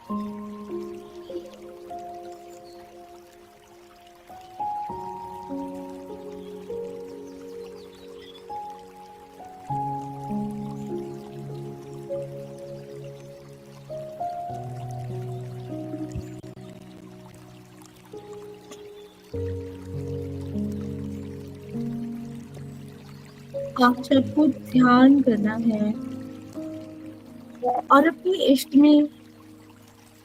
आज आपको ध्यान करना है और अपने इष्ट में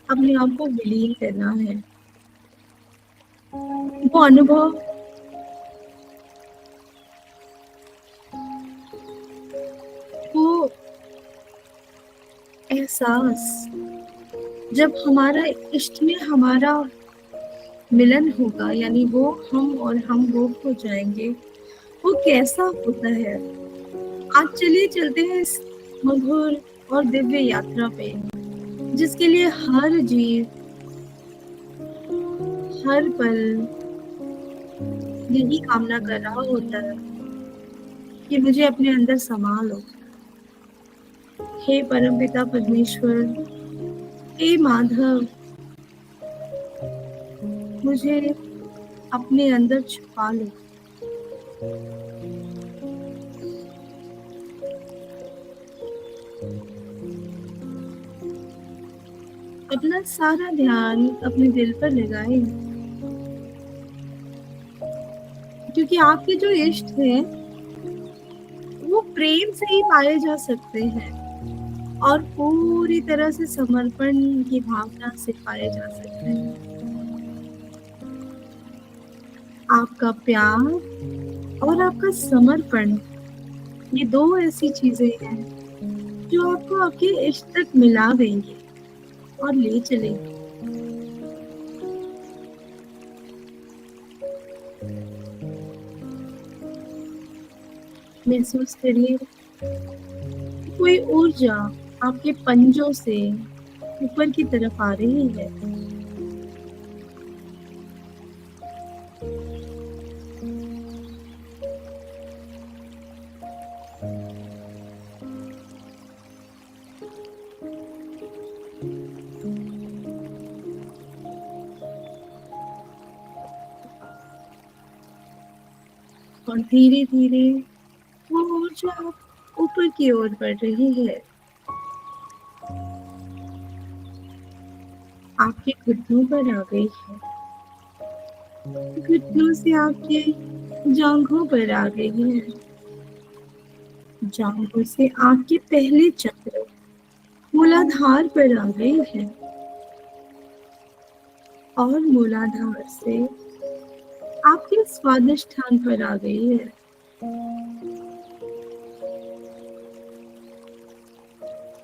अपने आप को विलीन करना है। वो अनुभव, वो एहसास, जब हमारा इष्ट में हमारा मिलन होगा, यानी वो हम और हम वो हो जाएंगे, वो कैसा होता है। आज चलिए चलते हैं इस मधुर और दिव्य यात्रा पे, जिसके लिए हर जीव हर पल यही कामना कर रहा होता है कि मुझे अपने अंदर समा लो। हे परमपिता परमेश्वर, हे माधव, मुझे अपने अंदर छुपा लो। अपना सारा ध्यान अपने दिल पर लगाएं, क्योंकि आपके जो इष्ट हैं वो प्रेम से ही पाए जा सकते हैं और पूरी तरह से समर्पण की भावना से पाए जा सकते हैं। आपका प्यार और आपका समर्पण, ये दो ऐसी चीजें हैं जो आपको आपके इष्ट तक मिला देंगी और ले चलेंगी। महसूस करिए कोई ऊर्जा आपके पंजों से ऊपर की तरफ आ रही है। और धीरे धीरे वो ऊर्जा ऊपर की ओर बढ़ रही है। आपके घुटनों पर आ गई है, घुटनों से आपके जांघों पर आ गई है, जांघों से आपके पहले चक्र मूलाधार पर आ गई है और मूलाधार से आपके स्वादिष्ठान पर आ गई है।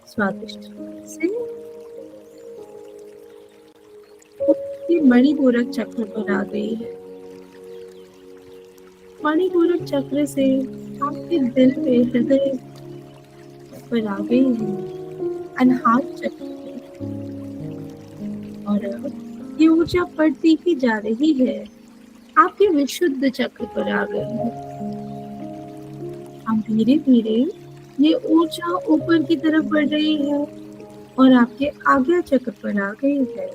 स्वादिष्ठान से आपके मणिपूरक चक्र पर आ गई है। मणिपूरक चक्र से आपके दिल पे, हृदय पर आ गई है, अनाहत चक्र पे। और अब ये ऊर्जा बढ़ती ही जा रही है, आपके विशुद्ध चक्र पर आ गई है। अब धीरे धीरे ये ऊर्जा ऊपर की तरफ बढ़ रही है और आपके आज्ञा चक्र पर आ गई है।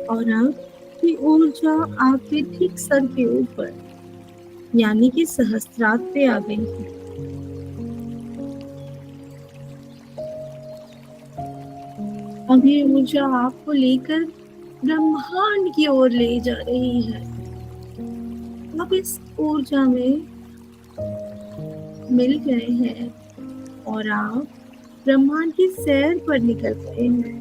और अब ये ऊर्जा आपके ठीक सर के ऊपर, यानी कि सहस्त्रार पे आ गई है। अब ये ऊर्जा आपको लेकर ब्रह्मांड की ओर ले जा रही है। आप इस ऊर्जा में मिल गए हैं और आप ब्रह्मांड की सैर पर निकल गए हैं।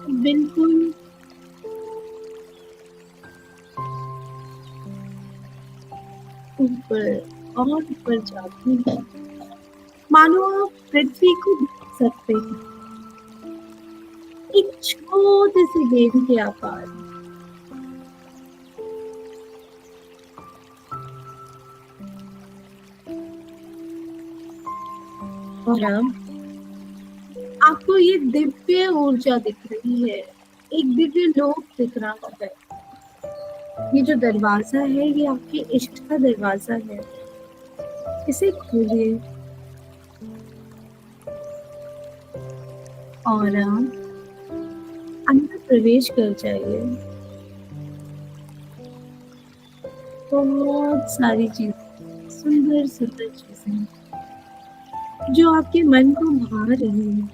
बिल्कुल ऊपर और ऊपर जाते हैं। मानो आप पृथ्वी को देख सकते हैं, एक छोटे से गेंद के आकार में। और अब आपको ये दिव्य ऊर्जा दिख रही है, एक दिव्य लोक दिख रहा है। ये जो दरवाजा है ये आपके इष्ट का दरवाजा है। इसे खोलिए और आप अंदर प्रवेश कर जाइए। बहुत सारी चीजें, सुंदर सुंदर चीजें जो आपके मन को भा रही हैं,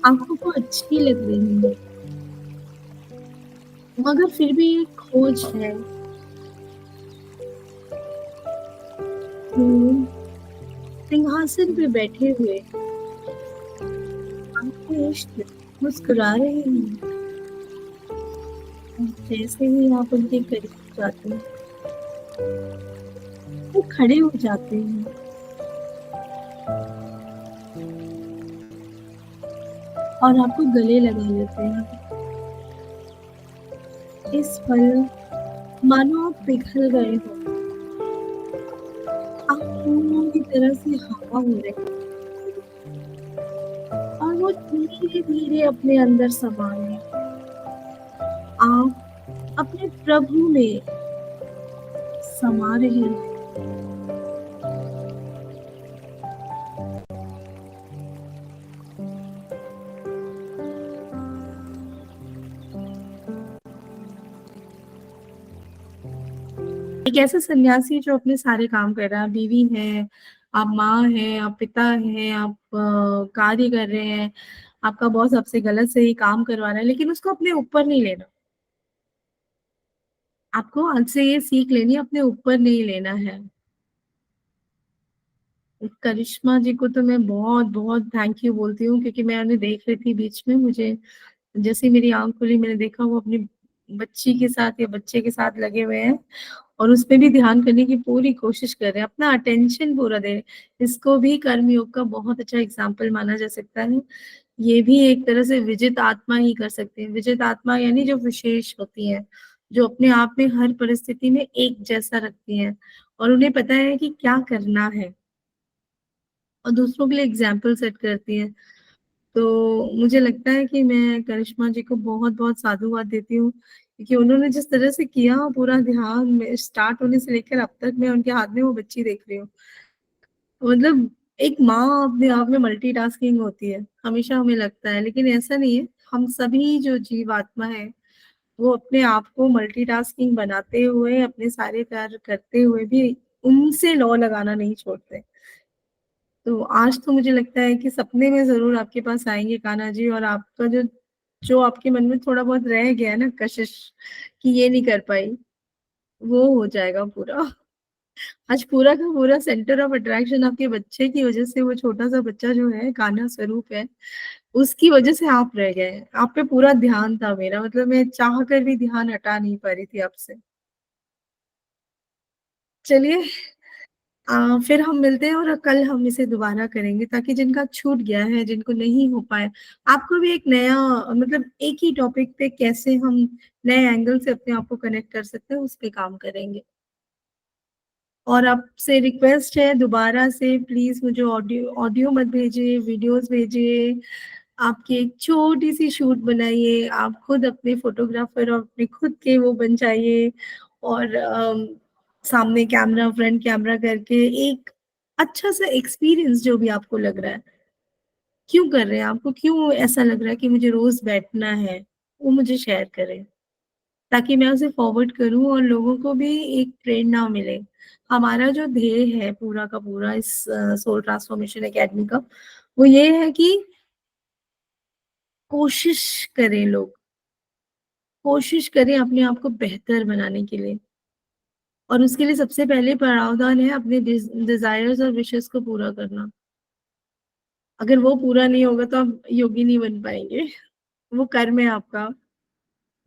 आंखों को अच्छी लग रही है, मगर फिर भी एक खोज है। हम्म, सिंहासन पे बैठे हुए आपके इष्ट मुस्कुरा रहे हैं। जैसे ही आप उनके करीब जाते हैं वो खड़े हो जाते हैं और आपको गले लगा लेते हैं। इस पल मानो आप पिघल गए हो, आप पूरी तरह से हवा हो रहे हैं और वो धीरे धीरे अपने अंदर समा रहे हैं। आप अपने प्रभु में समा रहे हैं। एक ऐसा सन्यासी जो अपने सारे काम कर रहा है, बीवी है, आप माँ हैं, आप पिता हैं, आप कार्य कर रहे हैं, आपका बॉस आपसे गलत सही काम करवा रहा है, लेकिन उसको अपने ऊपर नहीं लेना। आपको आज से ये सीख लेनी है, अपने ऊपर नहीं लेना है। करिश्मा जी को तो मैं बहुत बहुत थैंक यू बोलती हूँ, क्योंकि मैं उन्हें देख रही थी बीच में, मुझे जैसे ही मेरी आँख खुली मैंने देखा वो अपनी बच्ची के साथ या बच्चे के साथ लगे हुए हैं और उसपे भी ध्यान करने की पूरी कोशिश कर रहे हैं, अपना अटेंशन पूरा दे रहे हैं। इसको भी कर्मयोग का बहुत अच्छा एग्जाम्पल माना जा सकता है। ये भी एक तरह से विजित आत्मा ही कर सकते हैं। विजित आत्मा यानी जो विशेष होती हैं, जो अपने आप में हर परिस्थिति में एक जैसा रखती हैं और उन्हें पता है कि क्या करना है और दूसरों के लिए एग्जाम्पल सेट करती हैं। तो मुझे लगता है कि मैं करिश्मा जी को बहुत-बहुत साधुवाद देती हूँ, क्योंकि उन्होंने जिस तरह से किया पूरा ध्यान में स्टार्ट होने से लेकर अब तक मैं उनके हाथ में वो बच्ची देख रही हूँ। मतलब एक माँ अपने आप में मल्टीटास्किंग होती है, हमेशा हमें लगता है, लेकिन ऐसा नहीं है। हम सभी जो जीवात्मा है, वो अपने आप को मल्टीटास्किंग बनाते हुए, अपने सारे कार्य करते हुए भी उनसे लौ लगाना नहीं छोड़ते। तो आज तो मुझे लगता है कि सपने में ज़रूर आपके पास आएँगे कान्हा जी और आपका जो जो आपके मन में थोड़ा बहुत रह गया है ना कशिश कि ये नहीं कर पाई, वो हो जाएगा पूरा। आज पूरा का पूरा सेंटर ऑफ अट्रैक्शन आपके बच्चे की वज़ह से, वो छोटा-सा बच्चा जो है कान्हा स्वरूप है, उसकी वज़ह से आप रह गए हैं। आप पे पूरा ध्यान था मेरा, मतलब मैं चाह कर भी ध्यान हटा नहीं पा रही थी आपसे। चलिए फिर हम मिलते हैं और कल हम इसे दोबारा करेंगे, ताकि जिनका छूट गया है, जिनको नहीं हो पाया, आपको भी एक नया मतलब एक ही टॉपिक पे कैसे हम नए एंगल से अपने आप को कनेक्ट कर सकते हैं, उस पे काम करेंगे। और आपसे रिक्वेस्ट है दोबारा से, प्लीज़ मुझे ऑडियो ऑडियो मत भेजिए, वीडियोज़ भेजिए। आपकी एक छोटी-सी शूट बनाइए, आप खुद अपने फ़ोटोग्राफ़र और अपने खुद के वो बन जाइए और सामने कैमरा, फ्रंट कैमरा करके एक अच्छा-सा एक्सपीरियंस जो भी आपको लग रहा है, क्यों कर रहे हैं? आपको क्यों ऐसा लग रहा है कि मुझे रोज़ बैठना है? वो मुझे शेयर करें, ताकि मैं उसे फॉरवर्ड करूँ और लोगों को भी एक प्रेरणा मिले। हमारा जो ध्येय है पूरा का पूरा इस सोल ट्रांसफॉर्मेशन अकेडमी का, वो ये है कि कोशिश करें लोग, कोशिश करें अपने आप को बेहतर बनाने के लिए और उसके लिए सबसे पहले प्रावधान है अपने डिज़ायर्स और विशेज़ को पूरा करना। अगर वो पूरा नहीं होगा तो आप योगी नहीं बन पाएँगे। वो कर्म है आपका,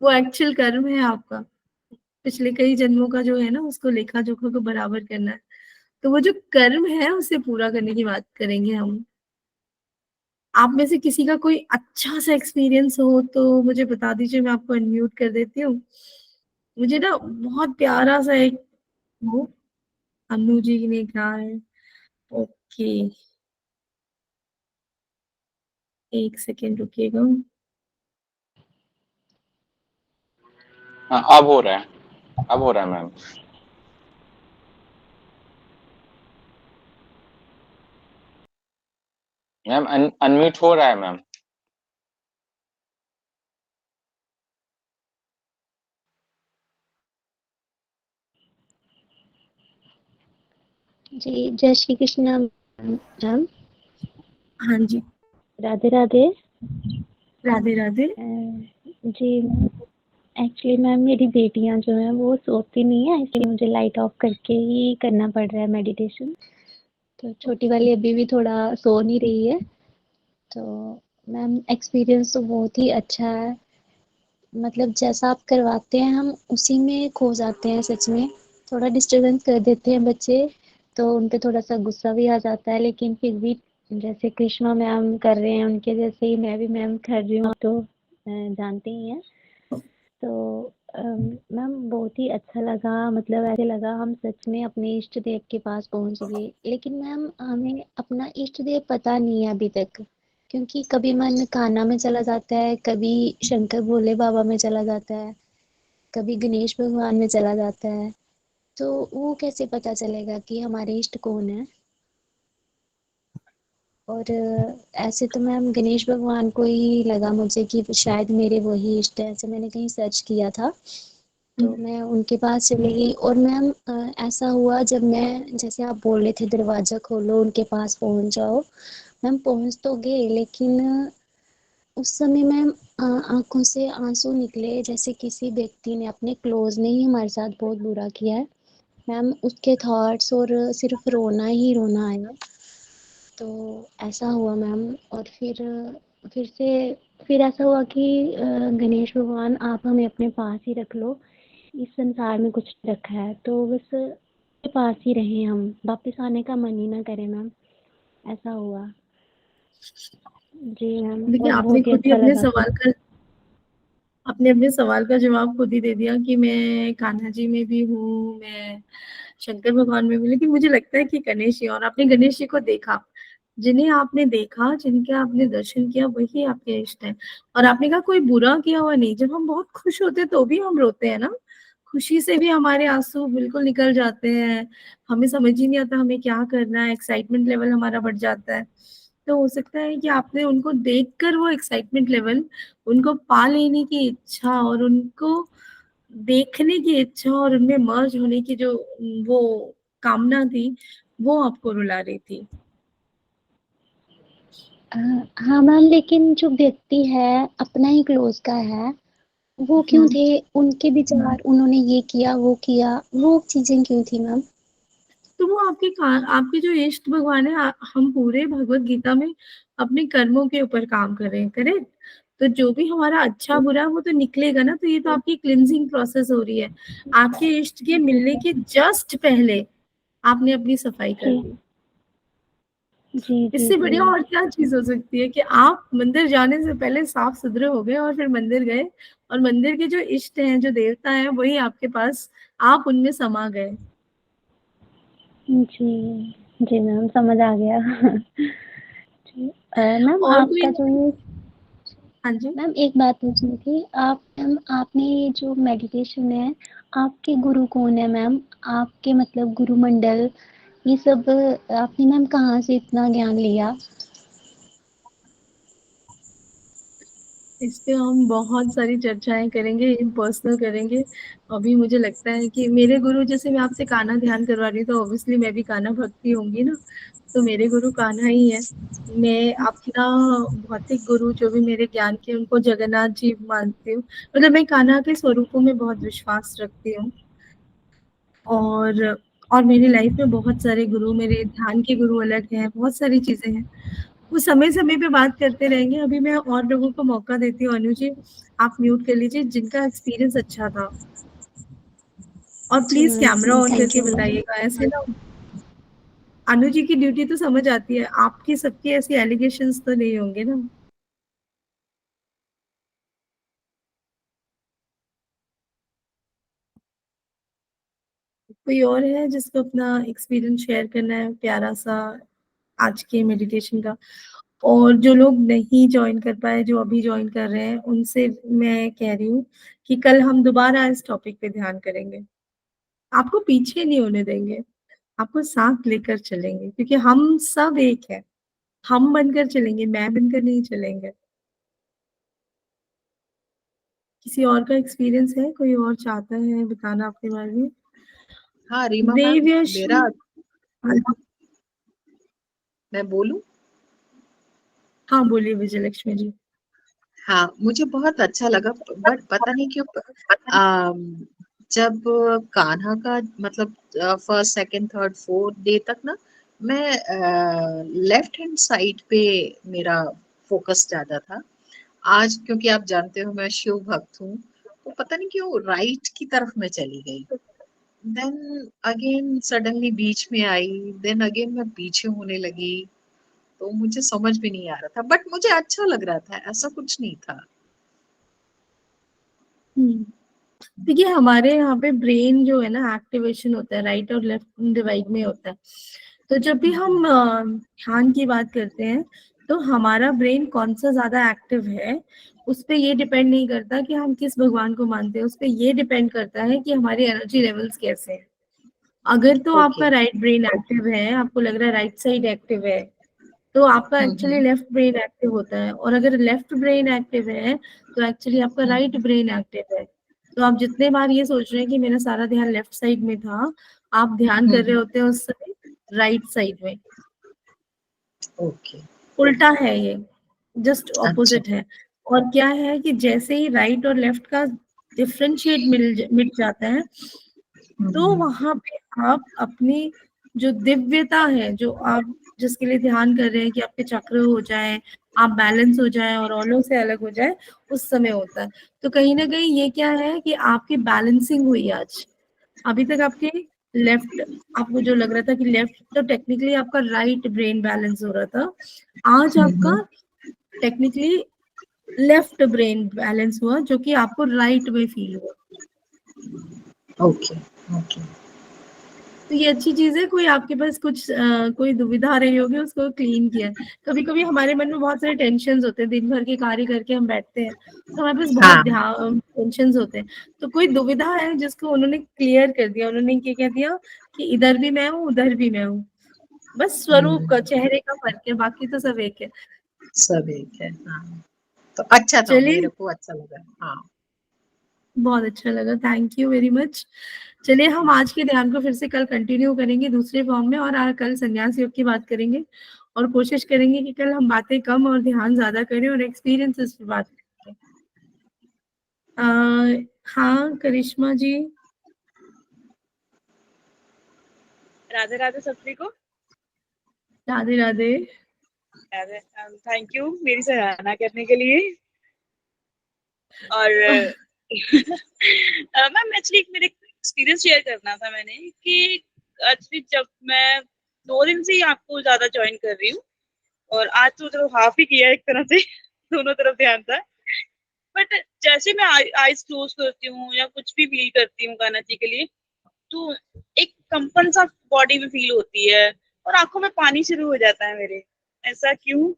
वो एक्चुअल कर्म है आपका। पिछले कई जन्मों का जो है ना उसको लेखा-जोखा को बराबर करना है। तो वो जो कर्म है उसे पूरा करने की बात करेंगे हम। आप में से किसी का कोई अच्छा-सा एक्सपीरियंस हो तो मुझे बता दीजिए, मैं आपको अनम्यूट कर देती हूँ। मुझे ना बहुत प्यारा-सा एक वो अनु जी ने कहा है। ओके, 1 सेकंड रुकिएगा। हाँ, अब हो रहा है, अब हो रहा है मैम। मैम अनम्यूट हो रहा है मैम। जी, जय श्री कृष्ण मैम। हाँ जी, राधे राधे। राधे, राधे। जी, एक्चुअली मैम मेरी बेटियां जो हैं वो सोती नहीं है, इसलिए मुझे लाइट ऑफ करके ही करना पड़ रहा है मेडिटेशन। तो छोटी वाली अभी भी थोड़ा सो नहीं रही है। तो मैम एक्सपीरियंस तो बहुत ही अच्छा है। मतलब जैसा आप करवाते हैं हम उसी में खो जाते हैं सच में। थोड़ा डिस्टर्बेंस कर देते हैं बच्चे, तो उन पे थोड़ा-सा गुस्सा भी आ जाता है, लेकिन फिर भी जैसे कृष्णा मैम कर रहे हैं, उनके जैसे ही मैं भी मैम कर रही हूँ, तो जानते ही हैं। तो मैम बहुत ही अच्छा लगा, मतलब ऐसे लगा हम सच में अपने इष्ट देव के पास पहुँच गए। लेकिन मैम हमें अपना इष्ट देव पता नहीं है अभी तक, क्योंकि कभी मन कान्हा में चला जाता है, कभी शंकर भोले बाबा में चला जाता है, कभी गणेश भगवान में चला जाता है। तो वो कैसे पता चलेगा कि हमारे इष्ट कौन है? और ऐसे तो मैम गणेश भगवान को ही लगा मुझे कि शायद मेरे वही इष्ट है। ऐसे मैंने कहीं सर्च किया था, तो मैं उनके पास चली गई। और मैम ऐसा हुआ जब मैं, जैसे आप बोल रहे थे दरवाज़ा खोलो उनके पास पहुँच जाओ, मैम पहुँच तो गए, लेकिन उस समय मैम आँखों से आँसू निकले, जैसे किसी व्यक्ति ने, अपने क्लोज़ ने ही हमारे साथ बहुत बुरा किया है। मैम उसके थॉट्स और सिर्फ़ रोना ही रोना आया। तो ऐसा हुआ मैम। और फिर से फिर ऐसा हुआ कि गणेश भगवान आप हमें अपने पास ही रख लो, इस संसार में कुछ नहीं रखा है, तो बस के पास ही रहें हम, वापस आने का मन ही ना करें मैम। ऐसा हुआ। जी मैम, देखिए, और आपने बहुत ही खुद ही अच्छा अपने लगा फिर। सवाल का आपने अपने सवाल का जवाब खुद ही दे दिया कि मैं कान्हा जी में भी हूँ, मैं शंकर भगवान में भी, लेकिन मुझे लगता है कि गणेश जी, और आपने गणेश जी को देखा, जिन्हें आपने देखा, जिनके आपने दर्शन किया, वही आपके इष्ट हैं। और आपने कहा कोई बुरा किया हुआ नहीं, जब हम बहुत खुश होते हैं तो भी हम रोते हैं ना, खुशी से भी हमारे आंसू बिल्कुल निकल जाते हैं, हमें समझ ही नहीं आता हमें क्या करना है, एक्साइटमेंट लेवल हमारा बढ़ जाता है। तो हो सकता है कि आपने उनको देखकर वो एक्साइटमेंट लेवल, उनको पा लेने की इच्छा और उनको देखने की इच्छा और उनमें मर्ज होने की जो वो कामना थी, वो आपको रुला रही थी। अ, हाँ मैम, लेकिन जो व्यक्ति है अपना ही क्लोज का है, वो क्यों हुँ। थे? उनके विचार, उन्होंने ये किया, वो चीज़ें क्यों थी मैम? तो वो आपके जो इष्ट भगवान है, हम पूरे भगवत गीता में अपने कर्मों के ऊपर काम कर रहे हैं, करेक्ट? तो जो भी हमारा अच्छा बुरा है वो तो निकलेगा ना, तो ये तो आपकी क्लींजिंग प्रोसेस हो रही है। आपके इष्ट के मिलने के जस्ट पहले आपने अपनी सफाई कर जी, दी। जी, जी, इससे जी। बढ़िया और क्या चीज़ हो सकती है कि आप मंदिर जाने से पहले साफ-सुथरे हो गए और फिर मंदिर गए, और मंदिर के जो इष्ट हैं, जो देवता हैं, वही आपके पास, आप उनमें समा गए। जी, जी मैम समझ आ गया। जी, मैम और कोई आपका जो ये, हाँ जी। मैम एक बात पूछनी थी। आप मैम, आपने ये जो मेडिटेशन है, आपके गुरु कौन है मैम? आपके मतलब गुरु मंडल, ये सब आपने मैम कहाँ से इतना ज्ञान लिया? इस पे हम बहुत सारी चर्चाएँ करेंगे, पर्सनल करेंगे। अभी मुझे लगता है कि मेरे गुरु, जैसे मैं आपसे कान्हा ध्यान करवा रही हूँ, तो ऑब्वियसली मैं भी कान्हा भक्त ही होंगी ना, तो मेरे गुरु कान्हा ही हैं। मैं अपना भौतिक गुरु जो भी मेरे ज्ञान के, उनको जगन्नाथ जी मानती हूँ। मतलब मैं कान्हा के स्वरूपों में बहुत विश्वास रखती हूँ। और मेरी लाइफ में बहुत सारे गुरु, मेरे ध्यान के गुरु अलग हैं, बहुत सारी चीज़ें हैं। वो समय-समय पे बात करते रहेंगे। अभी मैं और लोगों को मौका देती हूँ। अनु जी, आप म्यूट कर लीजिए जिनका एक्सपीरियंस अच्छा था। और जी please camera ma'am, on thank करके यू मैम। बताइएगा। ऐसे ना अनु जी की ड्यूटी तो समझ आती है, आपकी सबकी ऐसी एलिगेशंस तो नहीं होंगे ना? कोई और है जिसको अपना एक्सपीरियंस शेयर करना है प्यारा-सा आज के मेडिटेशन का? और जो लोग नहीं जॉइन कर पाए, जो अभी जॉइन कर रहे हैं, उनसे मैं कह रही हूँ कि कल हम दोबारा इस टॉपिक पे ध्यान करेंगे। आपको पीछे नहीं होने देंगे, आपको साथ लेकर चलेंगे क्योंकि हम सब एक हैं। हम बनकर चलेंगे, मैं बनकर नहीं चलेंगे। किसी और का एक्सपीरियंस है? कोई और चाहता है बताना अपने बारे में? हाँ रीमा मैम, देवयश्री, मेरा हाँ, मैं बोलूं? हाँ बोलिए विजयलक्ष्मी जी। हाँ, मुझे बहुत अच्छा लगा, बट पता नहीं क्यों अम, जब कान्हा का मतलब first second third fourth day तक ना, मैं लेफ्ट हैंड साइड पे मेरा फोकस ज्यादा था। आज क्योंकि आप जानते हो मैं शिव भक्त हूँ, तो पता नहीं क्यों राइट की तरफ मैं चली गई। देन अगेन सडनली बीच में आई, देन अगेन मैं पीछे होने लगी। तो मुझे समझ भी नहीं आ रहा था, बट मुझे अच्छा लग रहा था, ऐसा कुछ नहीं था। हुँ। देखिए हमारे यहाँ पे ब्रेन जो है ना एक्टिवेशन होता है राइट और लेफ्ट डिवाइड में होता है। तो जब भी हम ध्यान की बात करते हैं तो हमारा ब्रेन कौन-सा ज़्यादा एक्टिव है, उसपे ये डिपेंड नहीं करता कि हम किस भगवान को मानते हैं, उसपे ये डिपेंड करता है कि हमारी एनर्जी लेवल्स कैसे हैं। अगर तो ओके। आपका राइट ब्रेन एक्टिव है, आपको लग रहा है राइट साइड एक्टिव है, तो आपका एक्चुअली हम्म। लेफ्ट ब्रेन एक्टिव होता है और अगर लेफ्ट ब्रेन एक्टिव है तो एक्चुअली आपका राइट हम्म। ब्रेन एक्टिव है। तो आप जितने बार ये सोच रहे हैं कि मेरा सारा ध्यान लेफ्ट साइड में था, आप ध्यान कर रहे हम्म। होते हैं उस समय राइट साइड में। ओके। उल्टा है ये, जस्ट अच्छा। ऑपोजिट है। और क्या है कि जैसे ही राइट और लेफ्ट का डिफरेंशिएट मिट जाता है, तो हम्म। वहाँ पे आप अपनी जो दिव्यता है, जो आप जिसके लिए ध्यान कर रहे हैं कि आपके चक्र हो जाएँ, आप बैलेंस हो जाएँ और औरों से अलग हो जाएँ, उस समय होता है। तो कहीं न कहीं ये क्या है कि आपकी बैलेंसिंग हुई आज। अभी तक आपके लेफ्ट आपको जो लग रहा था कि लेफ्ट तो टेक्निकली आपका राइट ब्रेन बैलेंस हो रहा था। आज आपका हम्म। टेक्निकली लेफ्ट ब्रेन बैलेंस हुआ जो कि आपको राइट में फील हुआ। ओके। ओके। तो ये अच्छी चीज़ है, कोई आपके पास कुछ कोई दुविधा आ रही होगी उसको क्लीन किया। कभी-कभी हमारे मन में बहुत सारे टेंशन्स होते हैं, दिन भर के कार्य करके हम बैठते हैं, तो हमारे पास बहुत हाँ। टेंशन्स होते हैं। तो कोई दुविधा है जिसको उन्होंने क्लियर कर दिया, उन्होंने ये कह दिया कि इधर भी मैं हूँ, उधर भी मैं हूँ। बस स्वरूप का, चेहरे का फ़र्क है, बाकी तो सब एक है। सब एक है, हाँ। तो अच्छा था, चलिए, मेरे को अच्छा लगा। हाँ। बहुत अच्छा लगा, थैंक यू वेरी मच। चलिए हम आज के ध्यान को फिर से कल कंटिन्यू करेंगे दूसरे फॉर्म में और कल संन्यास योग की बात करेंगे और कोशिश करेंगे कि कल हम बातें कम और ध्यान ज़्यादा करें और एक्सपीरियंसेस पे बात करें। हाँ, करिश्मा जी। राधे राधे सभी को। राधे राधे। थैंक यू मेरी सराहना करने के लिए। और मैम एक्चुअली मेरे एक्सपीरियंस शेयर करना था मैंने कि एक्चुअली जब मैं 2 दिन से ही आपको ज्यादा ज्वाइन कर रही हूँ और आज तो चलो हाफ ही किया एक तरह से दोनों तरफ ध्यान था। बट जैसे मैं आईज क्लोज करती हूँ या कुछ भी फील करती हूँ कान्हा जी के लिए, तो एक कंपन सा बॉडी में फील होती है और आंखों में पानी शुरू हो जाता है मेरे। ऐसा क्यों?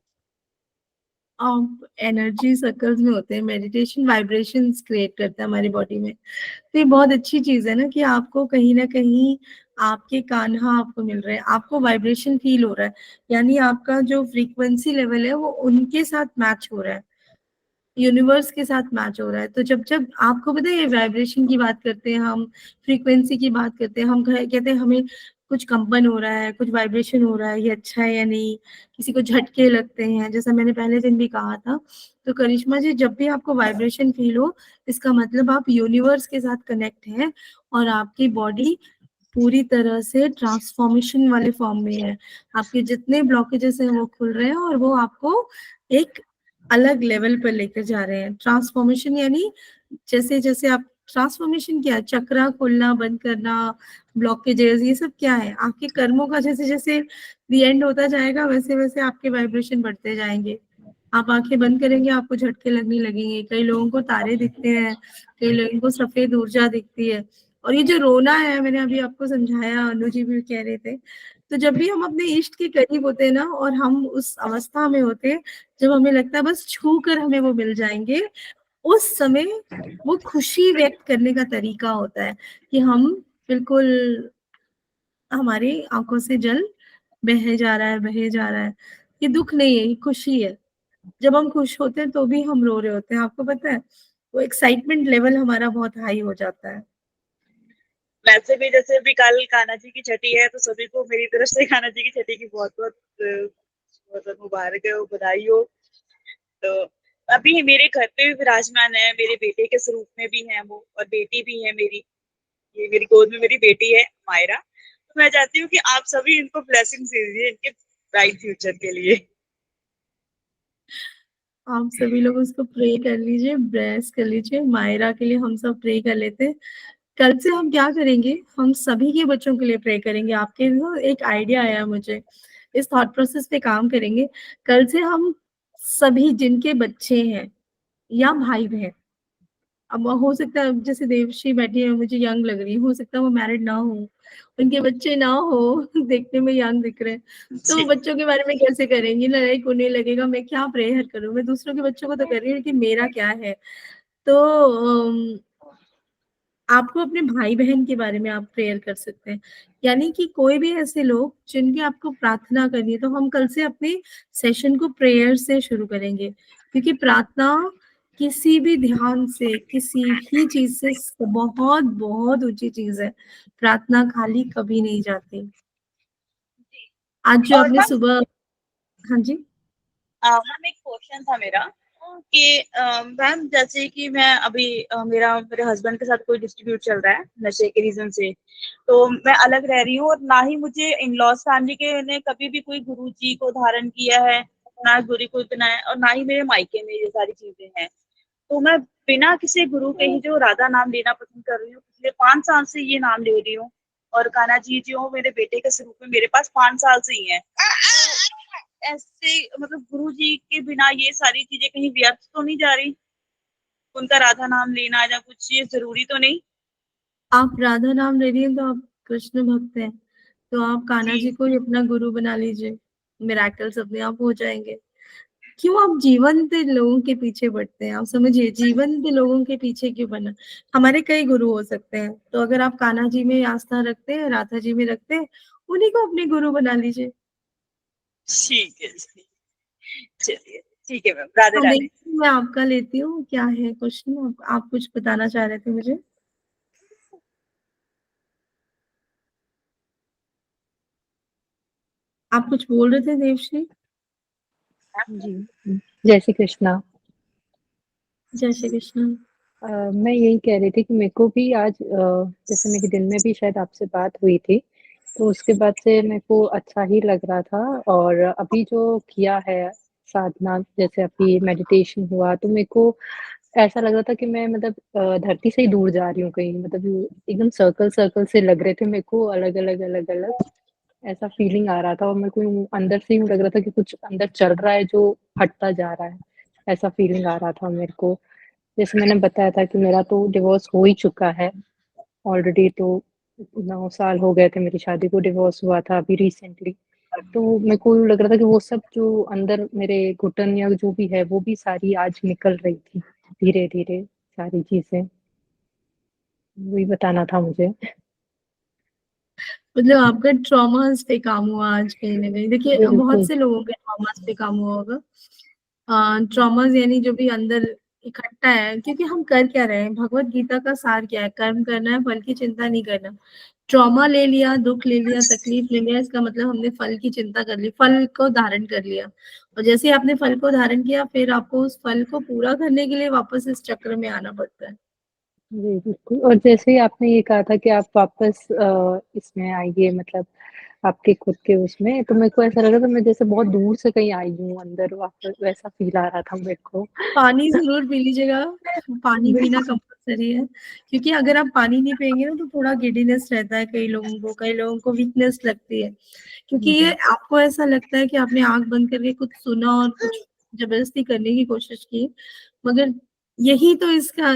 आप एनर्जी सर्कल्स में होते हैं, मेडिटेशन वाइब्रेशंस क्रिएट करता है हमारी बॉडी में। तो ये बहुत अच्छी चीज़ है ना कि आपको कहीं न कहीं आपके कान्हा आपको मिल रहे हैं, आपको वाइब्रेशन फील हो रहा है, यानी आपका जो फ्रीक्वेंसी लेवल है वो उनके साथ मैच हो रहा है। यूनिवर्स के साथ मैच हो रहा है। तो जब-जब आपको पता है ये वाइब्रेशन की बात करते हैं हम, फ्रीक्वेंसी की बात करते हैं, हम कहते हैं हमें कुछ कंपन हो रहा है, कुछ वाइब्रेशन हो रहा है, ये अच्छा है या नहीं? किसी को झटके लगते हैं, जैसा मैंने पहले दिन भी कहा था। तो करिश्मा जी जब भी आपको वाइब्रेशन फील हो, इसका मतलब आप यूनिवर्स के साथ कनेक्ट हैं और आपकी बॉडी पूरी तरह से ट्रांसफॉर्मेशन वाले फॉर्म में है। आपके जितने ब्लॉकेजेस हैं वो खुल रहे हैं और वो आपको एक अलग लेवल पर लेकर जा रहे हैं। ट्रांसफॉर्मेशन यानी जैसे जैसे आप ट्रांसफॉर्मेशन क्या है, चक्रा खोलना बंद करना, ब्लॉकेजेस, ये सब क्या है, आपके कर्मों का जैसे जैसे दी एंड होता जाएगा वैसे वैसे आपके वाइब्रेशन बढ़ते जाएंगे। आप आंखें बंद करेंगे आपको झटके लगने लगेंगे, कई लोगों को तारे दिखते हैं, कई लोगों को सफेद ऊर्जा दिखती है। और ये जो रोना है, मैंने अभी आपको समझाया, अनु जी भी कह रहे थे, तो जब भी हम अपने इष्ट के करीब होते हैं ना और हम उस अवस्था में होते हैं जब हमें लगता है बस छू कर हमें वो मिल जाएंगे, उस समय वो खुशी व्यक्त करने का तरीका होता है कि हम बिल्कुल, हमारी आंखों से जल बहे जा रहा है, बहे जा रहा है। ये दुख नहीं है, ये खुशी है। जब हम खुश होते हैं तो भी हम रो रहे होते हैं, आपको पता है, वो एक्साइटमेंट लेवल हमारा बहुत हाई हो जाता है। वैसे भी जैसे भी कल कान्हा जी की छठी है, तो सभी को मेरी तरफ से कान्हा जी की छठी की बहुत बहुत मुबारक है, बधाई हो। तो अभी मेरे घर पे भी विराजमान है, मेरे बेटे के स्वरूप में भी है वो, और बेटी भी है मेरी, ये मेरी गोद में मेरी बेटी है मायरा। तो मैं चाहती हूँ कि आप सभी इनको ब्लेसिंग्स दीजिए इनके ब्राइट फ्यूचर के लिए। आप सभी लोग उसको प्रे कर लीजिए, ब्लेस कर लीजिए। मायरा के लिए हम सब प्रे कर लेते हैं। कल से हम क्या करेंगे, हम सभी के बच्चों के लिए प्रे करेंगे। आपके ना एक आइडिया आया मुझे, इस थॉट प्रोसेस पे काम करेंगे। कल से हम सभी जिनके बच्चे हैं या भाई बहन, अब हो सकता है जैसे देवश्री बैठी है मुझे यंग लग रही है, हो सकता है वो मैरिड ना हो, उनके बच्चे ना हो, देखने में यंग दिख रहे हैं, तो वो जी बच्चों के बारे में कैसे करेंगी, लाइक उन्हें लगेगा मैं क्या प्रेयर करूं, मैं दूसरों के बच्चों को तो कर रही हूँ कि मेरा क्या है। तो आपको अपने भाई बहन के बारे में आप प्रेयर कर सकते हैं, यानी कि कोई भी ऐसे लोग जिनकी आपको प्रार्थना करनी है। तो हम कल से अपने सेशन को प्रेयर से शुरू करेंगे, क्योंकि प्रार्थना किसी भी ध्यान से, किसी भी चीज से बहुत बहुत ऊंची चीज है। प्रार्थना खाली कभी नहीं जाती। आज जो और आपने सुबह, हाँ जी, मैम एक क्वेश्चन था मेरा कि मैम जैसे कि मैं अभी मेरे हस्बैंड के साथ कोई डिस्ट्रीब्यूट चल रहा है नशे के रीजन से, तो मैं अलग रह रही हूँ, और ना ही मुझे इन लॉज फैमिली के ने कभी भी कोई गुरु जी को धारण किया है, ना गुरु को इतना है, और ना ही मेरे मायके में ये सारी चीजें हैं। तो मैं बिना किसी गुरु के ही जो राधा नाम लेना पसंद कर रही हूँ, पिछले 5 साल से ये नाम ले रही हूँ। और कान्हा जी जो मेरे बेटे के स्वरूप में मेरे पास 5 साल से ही है। तो ऐसे मतलब गुरु जी के बिना ये सारी चीजें कहीं व्यर्थ तो नहीं जा रही, उनका राधा नाम लेना या कुछ ये जरूरी तो नहीं? आप राधा नाम ले रही हैं तो आप कृष्ण भक्त हैं, तो आप कान्हा जी जी को ही अपना गुरु बना लीजिए, मिराकल्स अपने आप हो जाएंगे। क्यों आप जीवंत लोगों के पीछे बढ़ते हैं, आप समझिए, जीवंत लोगों के पीछे क्यों बना। हमारे कई गुरु हो सकते हैं, तो अगर आप कान्हा जी में आस्था रखते हैं, राधा जी में रखते हैं, उन्हीं को अपने गुरु बना लीजिए। ठीक है जी। चलिए ठीक है मैम, राधे हाँ राधे। देखिए, मैं आपका लेती हूँ, क्या है क्वेश्चन, आप कुछ बताना चाह रहे थे मुझे। आप कुछ बोल रहे थे देवश्री। जी, जय श्री कृष्णा। जय श्री कृष्ण। मैं यही कह रही थी कि मेरे को भी आज जैसे मेरे दिल में भी शायद आपसे बात हुई थी, तो उसके बाद से मेरे को अच्छा ही लग रहा था। और अभी जो किया है साधना, जैसे अभी मेडिटेशन हुआ, तो मेरे को ऐसा लग रहा था कि मैं मतलब धरती से ही दूर जा रही हूँ कहीं, मतलब एकदम सर्कल सर्कल से लग रहे थे मेरे को, अलग अलग अलग अलग ऐसा फीलिंग आ रहा था। और मेरे को अंदर से यूँ लग रहा था कि कुछ अंदर चल रहा है जो हटता जा रहा है, ऐसा फीलिंग आ रहा था मेरे को। जैसे मैंने बताया था कि मेरा तो डिवोर्स हो ही चुका है ऑलरेडी, तो 9 साल हो गए थे मेरी शादी को, डिवोर्स हुआ था अभी रिसेंटली। तो मेरे को लग रहा था कि वो सब जो अंदर मेरे घुटन या जो भी है वो भी सारी आज निकल रही थी धीरे धीरे, सारी चीजें। वही बताना था मुझे। मतलब आपका ट्रॉमास पे काम हुआ आज कहीं ना कहीं। देखिए, बहुत बिल्कुल। से लोगों के ट्रॉमास पे काम हुआ होगा। ट्रॉमास यानी जो भी अंदर इकट्ठा है, क्योंकि हम कर क्या रहे हैं, भगवत गीता का सार क्या है, कर्म करना है, फल की चिंता नहीं करना। ट्रॉमा ले लिया, दुख ले लिया, तकलीफ ले लिया, इसका मतलब हमने फल की चिंता कर ली, फल को धारण कर लिया। और जैसे ही आपने फल को धारण किया, फिर आपको उस फल को पूरा करने के लिए वापस इस चक्र में आना पड़ता है। जी, बिल्कुल। और जैसे ही आपने ये कहा था कि आप वापस इसमें आइए, मतलब आपके खुद के उसमें, तो मेरे को ऐसा लगा था मैं जैसे बहुत दूर से कहीं आई हूँ अंदर, वापस वैसा फ़ील आ रहा था मेरे को। पानी ज़रूर पी लीजिएगा, पानी पीना बिल्कुल। कंपल्सरी है, क्योंकि अगर आप पानी नहीं पिएँगे ना तो थोड़ा गिडीनेस रहता है कई लोगों को वीकनेस लगती है। क्योंकि ये जी। आपको ऐसा लगता है कि आपने आँख बंद करके कुछ सुना और कुछ ज़बरदस्ती करने की कोशिश की, मगर यही तो इसका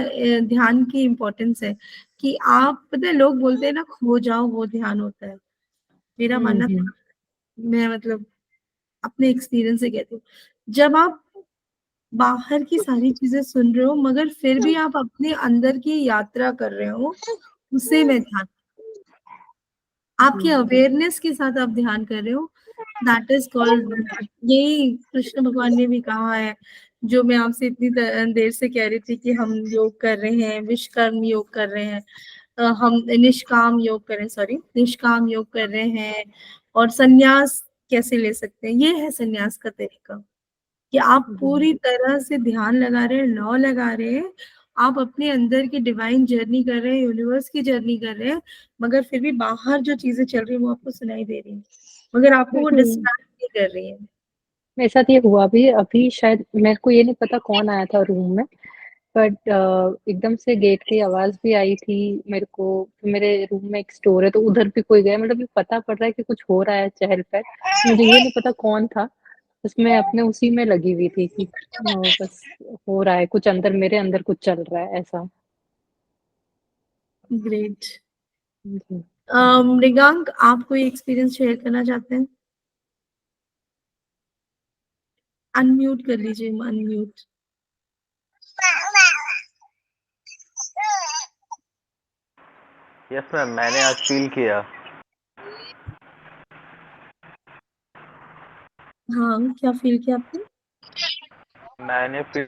ध्यान की इम्पोर्टेंस है कि आप पता है लोग बोलते हैं ना खो जाओ वो ध्यान होता है। मेरा हुँ, मानना हुँ। था, मैं मतलब अपने एक्सपीरियंस से कहती हूँ। जब आप बाहर की सारी चीज़ें सुन रहे हो मगर फिर भी आप अपने अंदर की यात्रा कर रहे हो, उसे मैं ध्यान आपकी जी। अवेयरनेस के साथ आप ध्यान कर रहे हो, दैट इज़ कॉल्ड यही कृष्ण भगवान ने भी कहा है, जो मैं आपसे इतनी देर से कह रही थी कि हम योग कर रहे हैं, विश्वकर्म योग कर रहे हैं, हम निष्काम योग कर रहे हैं, सॉरी निष्काम योग कर रहे हैं और संन्यास कैसे ले सकते हैं, ये है संन्यास का तरीका। कि आप जी। पूरी तरह से ध्यान लगा रहे हैं, लौ लगा रहे हैं, आप अपने अंदर की डिवाइन जर्नी कर रहे हैं, यूनिवर्स की जर्नी कर रहे हैं, मगर फिर भी बाहर जो चीज़ें चल रही हैं, वो आपको सुनाई दे रही हैं, मगर आपको वो बिल्कुल। डिस्ट्रैक्ट नहीं कर रही हैं। मेरे साथ ये हुआ भी है, अभी शायद मेरे को ये नहीं पता कौन आया था रूम में, बट एकदम से गेट की आवाज़ भी आई थी मेरे को। मेरे रूम में एक स्टोर है तो उधर भी कोई गया, मतलब ये पता पड़ रहा है कि कुछ हो रहा है चहल-पहल। मुझे ये नहीं पता कौन था, बस मैं अपने उसी में लगी हुई थी कि बस हो रहा है कुछ अंदर, मेरे अंदर कुछ चल रहा है ऐसा। ग्रेट। जी। मृगांक आप कोई एक्सपीरियंस शेयर करना चाहते हैं? अनम्यूट कर लीजिए, अनम्यूट। यस मैम, मैंने आज फील किया। हाँ, क्या फ़ील किया आपने? मैंने फील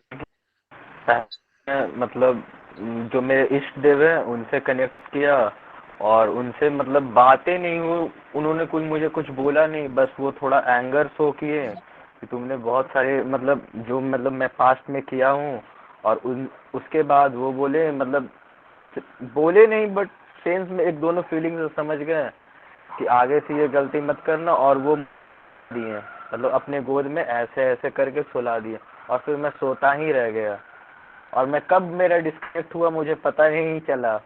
मतलब जो मेरे इष्ट देव है उनसे कनेक्ट किया, और उनसे मतलब बातें नहीं हुई, उन्होंने कुछ मुझे कुछ बोला नहीं, बस वो थोड़ा एंगर शो किए कि तुमने बहुत सारे मतलब जो मतलब मैं पास्ट में किया हूँ, और उन उसके बाद वो बोले मतलब बोले नहीं बट सेंस में एक दोनों फीलिंग समझ गए कि आगे से ये गलती मत करना, और वो दिए मतलब अपने गोद में ऐसे ऐसे करके सुला दिए, और फिर मैं सोता ही रह गया, और मैं कब मेरा डिस्कनेक्ट हुआ मुझे पता ही नहीं चला।